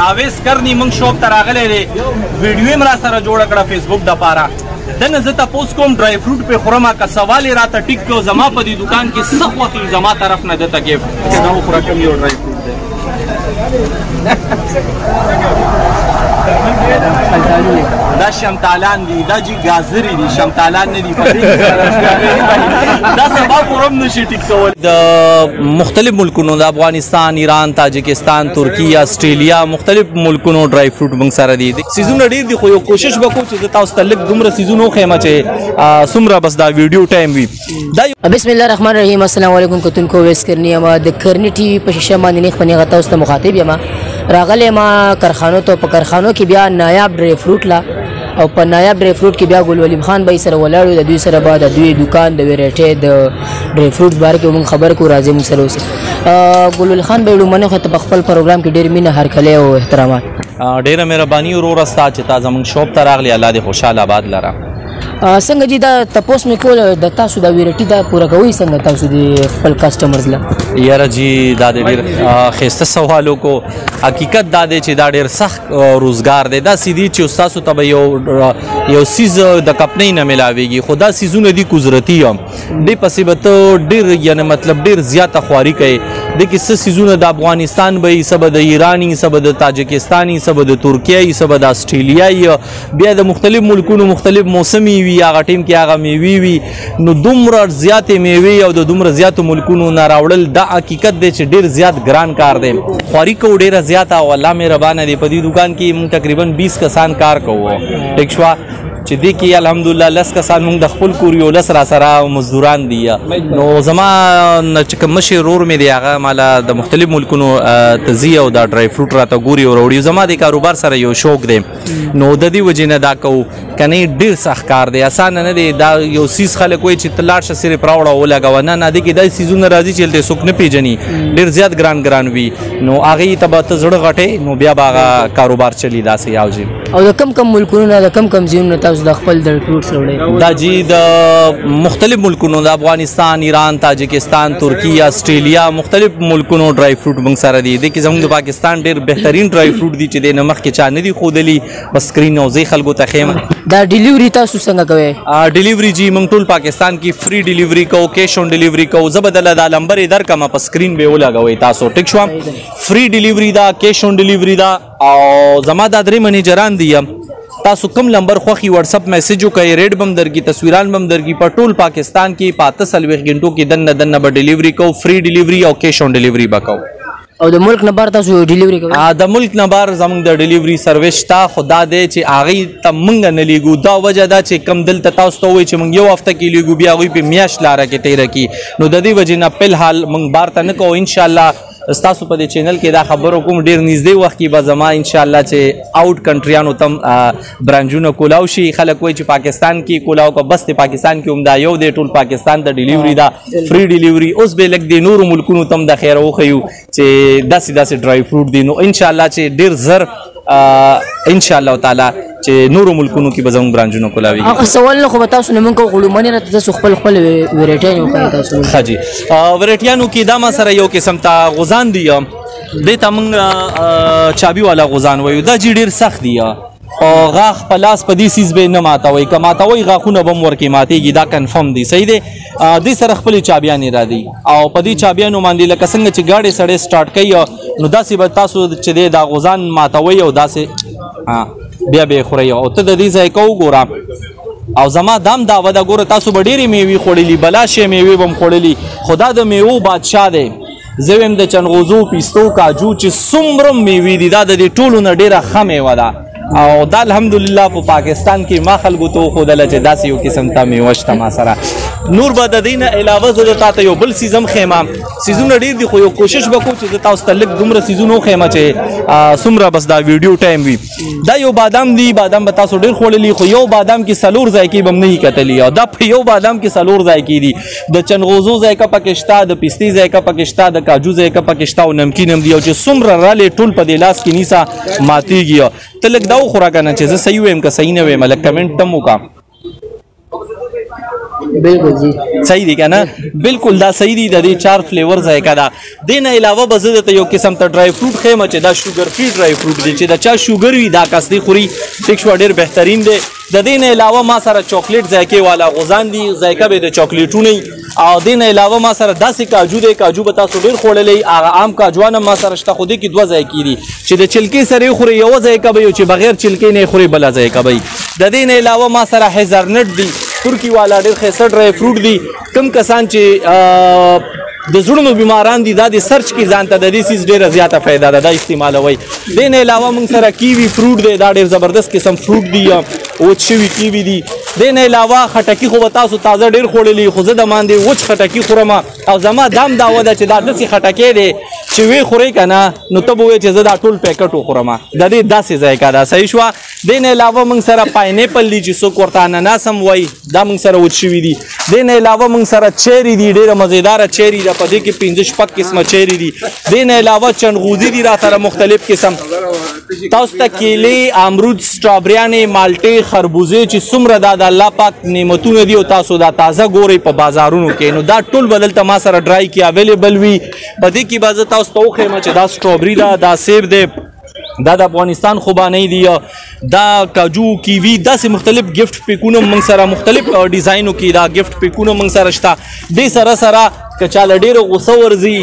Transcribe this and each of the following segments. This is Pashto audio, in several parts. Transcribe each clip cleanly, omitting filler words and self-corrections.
آویز کرنی موږ شوق ته راغلی دی ویډیو یې م راسره جوړه کړه فیسبوک دپاره دنه زه تپوس کوم ډرای فروټ پې خورم که سوال یې راته ټیک کړو زما په دې دوکان کې څه خوښي زما طرف نه دته ګفټ چې دا وخوره کوم یو ډرای فروټ دی دا شمتالان دي دا جی ګازرې دي شمتالان نه دي دا سبا خورم نشي ټیک کول د مختلف ملکونو د افغانستان ایران تاجکستان ترکیه استرالیا مختلف ملکونو ډرای فروټ موږ سره دي سیزونه ډېر دي خو یو کوشش وکړو چې زه تاسو ته لږ دومره سیزونه وښیم چې څومره بس دا ویډیو ټایم وي بسم الله الرحمن الرحیم السلام علیکم کتونکو ویس کرنی یم د کرنی ټي وي په شیشه باندې نیغ په نیغه تاسو ته مخاطب یم راغلی ما کارخانو ته په کارخانو کې بیا نایاب ډرای فروټ لا او په نایاب ډرای فروټ کې بیا ګل ولیم خان بای سره ولاړو د دوی سره به د دوی دکان د ویرایټۍ د ډرای فروټس باره کې موږ خبر کړو راځئ موږ سره اوسئ ګل ولي خان بای لومړنۍ خو ته په خپل پروګرام کې ډېر مینه هرکلی او احترامات ډېره مهرباني وروره ستا چې تا زموږ شوپ ته راغلی الله دې خوشحال آباد لره څنګه جی دا تپوس مې کول د تاسو دا ویرایټي دا پوره کوئ څنګه تاسو د خپل کسټمرز له یاره جی دا د ډېر ښایسته سوال وکړو حقیقت دا دی چې دا ډېر سخت روزګار دی داسې دي چې ستاسو ته به یو څیز د کمپنۍ نه میلاویږي خو دا څیزونه دي قدرتي هم دې پسې به ته ډېر یعنې مطلب ډېر زیاته خواري کوې دې کې څه څیزونه د افغانستان به وي څه به د ایران وي څه به د تاجکستان وي څه به د ترکیه وي څه به د اسټرالیا وي بیا د مختلف ملکونو مختلف موسمي وي هغه ټیم کې هغه میوې وي نو دومره زیاتې میوې او د دومره زیاتو ملکونو نه راوړل دا حقیقت دی چې ډېر زیات ګران کار دی خواري کوو ډېره زیاته او الله مهربانه دی په دې دوکان کې موږ تقریبا 20 کسان کار کوو ټیک شوه چې دې کې الحمدلله 10 کسان موږ د خپل کور یو 10 راسره مزدوران دي نو زما چې کوم مشر ورور مې دی هغه مالا د مختلف ملکونو ته ځي او دا ډرای فروټ راته ګوري او راوړي زما د کاروبار سره یو شوق دی نو د دې وجې نه دا کوو که نه ډېر سخت کار دی اسانه نه دی دا یو څیز خلک وایي چې ته لاړ شه صرف راوړه ولګوه نه دې کې داسې څیزونه راځي چې هلته څوک نه پېژني ډېر زیات ګران وي نو هغې ته به ته زړه غټې نو بیا به هغه کاروبار چلي داسې یاوځي او د کم ملکونو نه د کم ځایونو تاسو د خپل ډرای فروټس راوړئ دا جی د مختلف ملکونو د افغانستان ایران تاجکستان ترکیه استرالیا مختلف ملکونو ډرای فروټ موږ سره دي دې کې زموږ د پاکستان ډېر بهترین ډرای فروټ دي چې دې نه مخکې چا نه دي ښودلي په سکرین او زه خلکو ته ښیم دا ډیلیوري تاسو څنګه کوئ ډیلیوري جی موږ ټول پاکستان کې فری ډیلیوري کوو کیش آن ډیلیوري کوو زه به دله دا نمبر یې درکړم په سکرین به یې ولګوئ تاسو ټیک شوه فری ډیلیوري ده کیش آن ډیلیوري ده او زما دا 3 منیجران دي تاسو کوم نمبر خوښي واتساپ میسج وکړئ ریټ به هم درکړي تصویران به هم درکړي په ټول پاکستان کې په 48 غنټو کې دننه به ډیلیوري کوو فری ډیلیوري او کیش آن ډیلیوري به کوو او د ملک نمبر تاسو ډیلیوري کوئ د ملک نمبر زموږ د ډیلیوري سروس شته خو دا دی چې هغې ته موږ نه لیږو دا وجه ده چې کم دلته تاسو ته ووایي چې موږ یو هفته کې لیږو بیا هغوی په میاشت لاره کې تېره کړي نو د دې وجې نه فلحال موږ بار ته نه کوو انشاءالله ستاسو په دې چینل کې دا خبرو کوم ډېر نږدې وخت کې به زما انشاءالله چې آوټ کنټریانو ته برانچونه کولاو شي خلک وایي چې پاکستان کې کولاو که بس د پاکستان کې هم دا یو دی ټول پاکستان ته ډیلیوري ده فری ډیلیوري اوس به لږ د نورو ملکونو ته هم د خیره وښیو چې داسې ډرای فروټ دي نو انشاءالله چې ډېر زر انشاءالله تعالی چې نورو ملکونو کې به زموږ برانچونه کولاوي هغه سوال نه خو به تاسو نه موږ کوو خو لومړنۍ راته تاسو خپل ویرایټیانې وښایئ تاسو ښه جي ویرایټیانو کې دا ما سره یو قسم ته غوزان دي دې ته موږ چابي والا غوزان وایو دا جي ډېر سخت دي او غاښ په لاس په دې څیز به یې نه ماتوئ که ماتوئ غاښونه به هم ورکې ماتېږي دا کنفرم دی صحیح دی دې سره خپلې چابیانې را دي او په دې چابیانو باندې لکه څنګه چې ګاډې سړی سټارټ کوي نو داسې به تاسو چې دی دا غوزان ماتوئ او داسې بیا به یې خورئ او ته د دې ځای که وګوره او زما دام دعوه ده ګوره تاسو به ډېرې میوې خوړلي بلا شی میوې به هم خوړلي خو دا د میوو بادشاه دی زه ویم د چنغوزو پیستو کاجو چې څومره میوې دي دا د دې ټولو نه ډېره ښه میوه ده او دا الحمدلله په پاکستان کې ما خلکو ته وښودله چې داسې یو قسم ته میوه شته ما سره نور به د دې نه علاوه زه د تا ته یو بل څیز هم ښیم څیزونه ډېر دي خو یو کوشش به کوو چې زه تاسو ته لږ دومره څیزونه وښیم چې څومره بس دا ویډیو ټایم وي دا یو بادام دی بادام به تاسو ډېر خوړلي خو یو بادام کې 4 ذایقې به هم نه وي کتلي او دا په یو بادام کې 4 ذایقې دي د چنغوزو ذایقه پکې شته د پستې ذایقه پکې شته د کاجو ذایقه پکې شته او نمکین هم دي او چې څومره رالې ټول په دې لاس کې نیسه ماتېږي ته لږ دا وخوره که نه چې زه صحیح ویم که صحیح نه ویم لږ کمنټ ته هم وکړه بالکل جی صحیح دی کنه بالکل دا صحیح دی د دې 4 فلیور ذایقه ده د نه علاوه به زه ته یو قسم ته ډرای فروټ خېمه چې دا شوګر فری ډرای فروټ دی چې دا چا شوګر وي دا کسدي خوري ټیک شو ډیر بهترین دی د دې نه علاوه ما سره چاکلیټ ذایقه والا غوزان دی ذایقه به د چاکلیټونو او د نه علاوه ما سره داسې کاجو دی کاجو به تاسو ډیر خوړلې عام کاجوانه ما سره شته خو دې کې دوه ذایقې دي چې د چلکې سره خوري یو ذایقه به چې بغیر چلکې نه خوري بل ذایقه به د دې نه علاوه ما سره هزرنټ دی ترکی والا ډیر خسته ډرای فروټ دی کم کسان چې د زړونو بیماران دي دا د سرچ کې ځان ته د دې سیس ډیره زیاته فایده ده دا استعمالوي د نه علاوه موږ سره کیوي فروټ دی دا ډیر زبردست قسم فروټ دی او چوي کیوي دی د نه علاوه خټکی خو تاسو تازه ډیر خوړلې خو زه د باندې وچ خټکی خورم او زما دام دا وده چې دا دسي خټکی دی چې وی خوري کنه نو ته به چې زه دا ټول پیکټ وخورم د دې داسې ذایقه ده صحیح شو د نه علاوه موږ سره پاینیپل دی چې څوک ورته اناناس هم وای دا موږ سره وچ شوي دي د نه علاوه موږ سره چيري دی ډیره مزیدار چيري ده په دې کې 15 قسمه چيري دي د نه علاوه چنغوزي دي را سره مختلف قسم تاسو ته کیلې امرود سټرابریانې مالټې خربوزې چې څومره د الله پاک نعمتونه دي او تاسو دا تازه ګوري په بازارونو کې نو دا ټول بدل ته ما سره ډرای کې اویلیبل وي په دې کې باز تاسو ته خو چې دا سټرابری دا سیب دی دا د افغانستان خوبانه دی دا کاجو کیوی داسې مختلف گیفت پیکونه موږ سره مختلف ډیزاینو کې دا گیفت پیکونه موږ سره شته د سره سره که چاله ډیره غوسه ورځي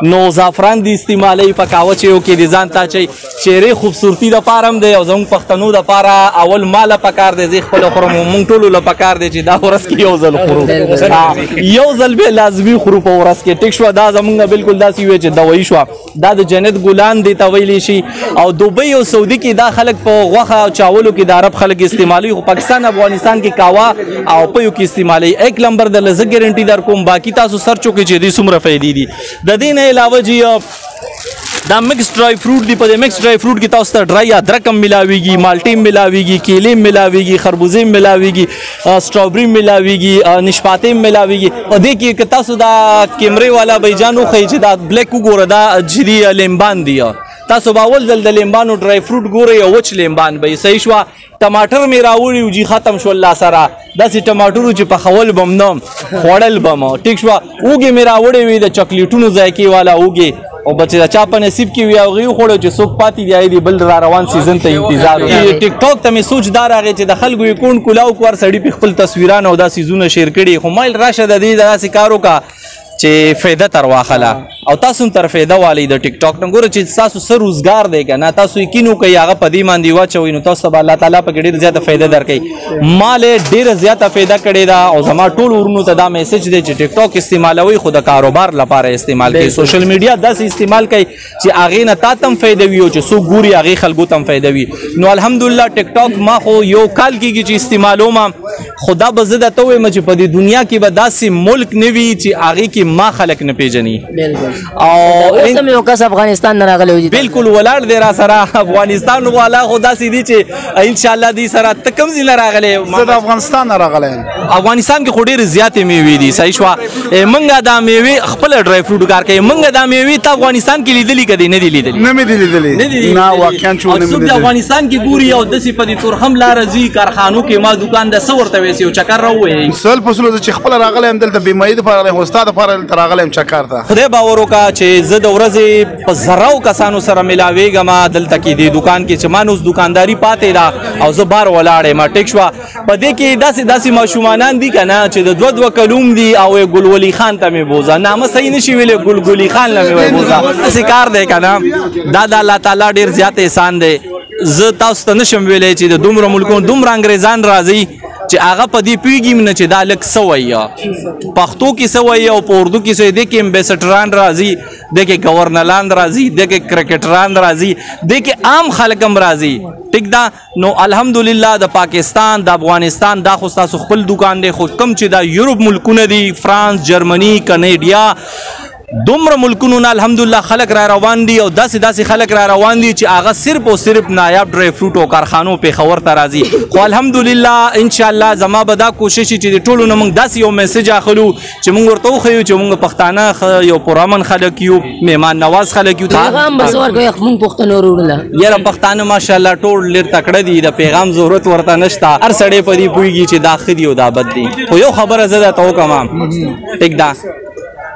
نو زعفران دی استعمالي په کاوچ یو کې دي ځان ته چې چهره خوبصورتي د پارم دی او زموږ پښتنو د پاره اول مال پکار دی زه خپل خورم مونږ ټول له پکار دی چې دا ورس کې یو ځل خورو یو ځل به لازمي خورو په ورس کې ټیک شو دا زموږ بالکل داسې وي چې دوايي شو دا د جنت ګلان دی ته ویلی شي او دوبۍ او سعودي کې دا خلک په غوخه او چاولو کې د عرب خلک استعمالي خو پاکستان افغانستان کې کاوا او په یو کې استعمالي 1 نمبر د لزه ګارانټي در کوم باقي تاسو سرچ وکړئ چې دې څومره فائدې دي د دې نه علاوه جی دا مکس ډرای فروټ دی په مکس ډرای فروټ کې تاسو ته ډرای ادرک هم ملاويږي مالټي ملاويږي کیلې ملاويږي خربوزې ملاويږي سټرابری ملاويږي نشپاتې ملاويږي او دې کې تاسو دا کیمرې والا بېجانو خې چې دا بلیک وګوره دا جدي لیمبان دی تاسو باول ځل د لیمبانو ډرای فروټ ګورئ او وچ لیمبان به صحیح شو ټماټر می راوړی او جی ختم شو الله سره داسې ټماټر چې په خول بم نو خوړل بم ټیک شو اوګي می راوړی وي د چاکلیټونو ذایقې والا اوګي او بچا چا په نصیب کې وی او غي خوړو چې څوک پاتې دی بل را روان سیزن ته انتظار وي ټیک ټاک ته می سوچدار راغی چې د خلکو یې کون کولاو کور سړی په خپل تصویرانه او دا سیزونه شیر کړي خو مایل راشه د دې داسې کارو کا چې فایده تر واخله او تاسو تر فایده والی د ټیک ټاک نګور چې تاسو سر روزګار دی کنه تاسو یقینو کوي هغه پدی باندې واچوي نو تاسو به الله تعالی په ډیر زیاته فایده درکړي مال ډیر زیاته فایده کړي دا او زما ټول ورونو ته دا میسج دی چې ټیک ټاک استعمالوي خو د کاروبار لپاره استعمال کوي سوشل میډیا داسې استعمال کوي چې هغه نه تاسو فایده وي او چې سو ګوري هغه خلکو ته فایده وي نو الحمدلله ټیک ټاک ما خو یو کال کېږي چې استعمالوم خدا به زده ته وي چې په دې دنیا کې به داسې ملک نوي چې هغه کې ما خلک نه پیژني او سم یو کس افغانستان نه راغلی وي بالکل ولاړ دی را سره افغانستان والا خدا سي دي چې ان شاء الله دي سره تکم زی نه راغلی زه د افغانستان نه راغلی افغانستان کې خوري زیاتې میوي دي صحیح شو منګه دا میوي خپل ډرای فروټ کار کوي منګه دا میوي ته افغانستان کې لیدلې کدي نه دي لیدلې نه مې دي لیدلې نه واقعا چې نه مې د افغانستان کې ګوري او د سي په دي تورخم لار زی کارخانو کې ما دکان د سورته وېسي او چکر راوي سل پسلو چې خپل راغلی هم دلته بیماری د لپاره هو استاد لپاره راغلی هم چکر ته خدای باور وکړه چې زه د ورځې په زراو کسانو سره ملاویږم دلته کې د دکان کې چې مانوس دکانداری پاتې دا او زه بار ولاړې ما ټیک شو په دې کې داسې ماشومانان دي کنه چې د دوه کلوم دي او ګلولي خان ته مې بوزا نامه صحیح نشي ویلې ګلګلی خان له مې بوزا څه کار دی کنه دا د الله تعالی ډیر زیات احسان دی زه تاسو ته نشم ویلې چې د دومره ملکونو دومره انګریزان راځي چې هغه په دې پیږي نه چې دا لک سویا پښتو کې سویا او په اردو کې سویا د کې امبیسډران راځي د کې گورنران راځي د کې کرکټران راځي د کې عام خلک هم راځي ټیک دا نو الحمدلله د پاکستان د افغانستان دا خو تاسو خپل دکان دی خو کم چې دا یورپ ملکونه دي فرانس جرمنی کنیډیا دومره ملکونو نه الحمدلله خلک را روان دي او داسې خلک را روان دي چې هغه صرف او صرف نایاب ډرای فروټ او کارخانو پېښور ته راځي. خو الحمدلله انشاءالله زما به دا کوشش چې د ټولو نه موږ داسې یو میسج اخلو چې موږ ورته وښیو چې موږ پښتانه یو پرامن خلک یو، مهمان نواز خلک یو. پیغام بس ورکوي موږ پښتنو وروڼه یاره پښتانه ماشاءالله ټول ډېر تکړه دي، د پیغام ضرورت ورته نشته. هر سړی په دې پوهېږي چې دا ښه دي او دا بد دي. خو یو خبره زه درته وکړم ټیک ده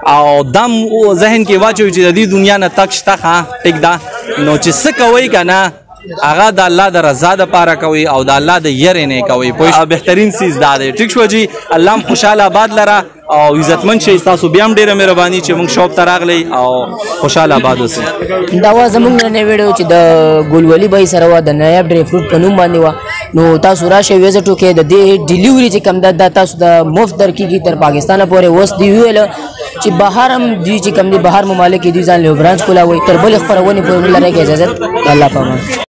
او دم ذهن کې واچوي چې د دې دنیا نه تک شته ښه ټیک ده، نو چې څه کوئ که نه هغه د الله د رضا دپاره کوئ او د الله د یرې نه کوئ. پوه بهترین څیز دا دی. ټیک شوه جي، الله هم خوشحاله آباد لره او عزتمند شئ. ستاسو بیا هم ډېره مهرباني چې موږ شاپ ته راغلی او خوشحاله آباد اوسئ. دا وه زموږ نننۍ ویډیو چې د ګلولي بھائی سره وه د نایاب ډرای فروټ په نوم باندې وه. نو تاسو راشئ ویزټ وکړئ. د دې ډیلیوري چې کوم ده دا تاسو د مفت درکېږي تر پاکستانه پورې. اوس دوی وویله چې بهر هم دوی چې کوم دي بهر ممالک کې دوی ځان له برانچ کولاوي. تر بلې خپرونې پورې لرئ اجازت. الله پامان.